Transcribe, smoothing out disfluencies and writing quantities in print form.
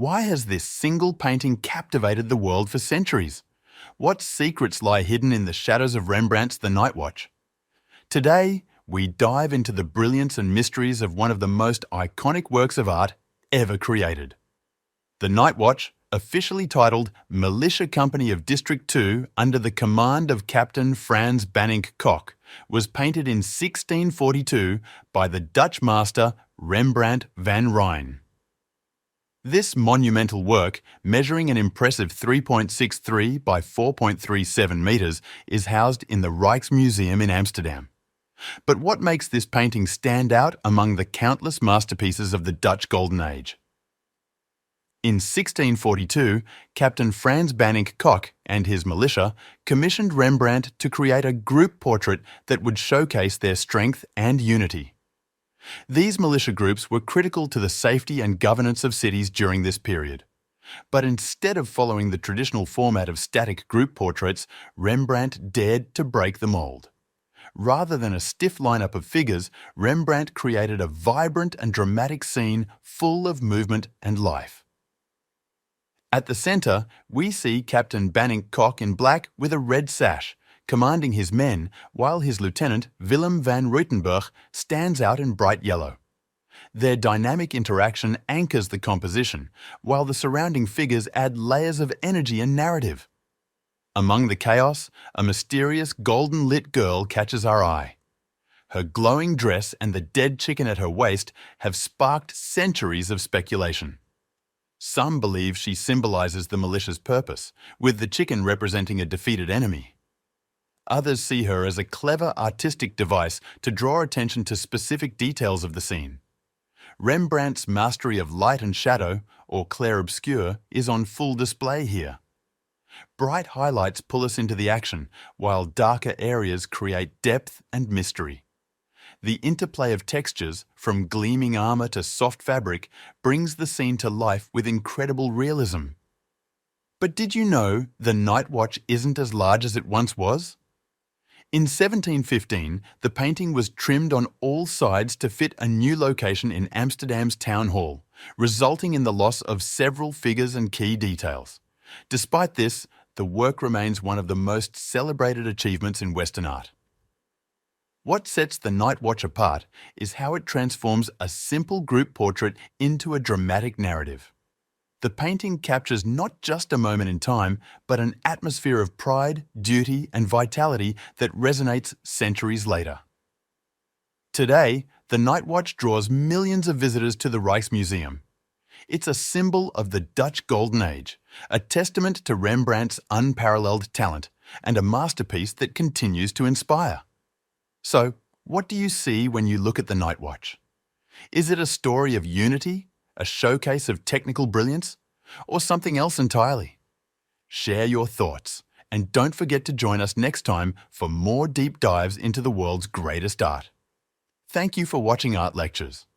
Why has this single painting captivated the world for centuries? What secrets lie hidden in the shadows of Rembrandt's The Night Watch? Today, we dive into the brilliance and mysteries of one of the most iconic works of art ever created. The Night Watch, officially titled Militia Company of District 2 under the command of Captain Frans Banninck Kock, was painted in 1642 by the Dutch master Rembrandt van Rijn. This monumental work, measuring an impressive 3.63 by 4.37 metres, is housed in the Rijksmuseum in Amsterdam. But what makes this painting stand out among the countless masterpieces of the Dutch Golden Age? In 1642, Captain Frans Banninck Kock and his militia commissioned Rembrandt to create a group portrait that would showcase their strength and unity. These militia groups were critical to the safety and governance of cities during this period. But instead of following the traditional format of static group portraits, Rembrandt dared to break the mold. Rather than a stiff lineup of figures, Rembrandt created a vibrant and dramatic scene full of movement and life. At the centre, we see Captain Banninck Kock in black with a red sash, commanding his men, while his lieutenant, Willem van Ruitenburg, stands out in bright yellow. Their dynamic interaction anchors the composition, while the surrounding figures add layers of energy and narrative. Among the chaos, a mysterious golden-lit girl catches our eye. Her glowing dress and the dead chicken at her waist have sparked centuries of speculation. Some believe she symbolizes the militia's purpose, with the chicken representing a defeated enemy. Others see her as a clever artistic device to draw attention to specific details of the scene. Rembrandt's mastery of light and shadow, or clair-obscur, is on full display here. Bright highlights pull us into the action, while darker areas create depth and mystery. The interplay of textures, from gleaming armor to soft fabric, brings the scene to life with incredible realism. But did you know the Night Watch isn't as large as it once was? In 1715, the painting was trimmed on all sides to fit a new location in Amsterdam's town hall, resulting in the loss of several figures and key details. Despite this, the work remains one of the most celebrated achievements in Western art. What sets the Night Watch apart is how it transforms a simple group portrait into a dramatic narrative. The painting captures not just a moment in time, but an atmosphere of pride, duty, and vitality that resonates centuries later. Today, the Night Watch draws millions of visitors to the Rijksmuseum. It's a symbol of the Dutch Golden Age, a testament to Rembrandt's unparalleled talent, and a masterpiece that continues to inspire. So, what do you see when you look at the Night Watch? Is it a story of unity, a showcase of technical brilliance, or something else entirely? Share your thoughts, and don't forget to join us next time for more deep dives into the world's greatest art. Thank you for watching Art Lectures.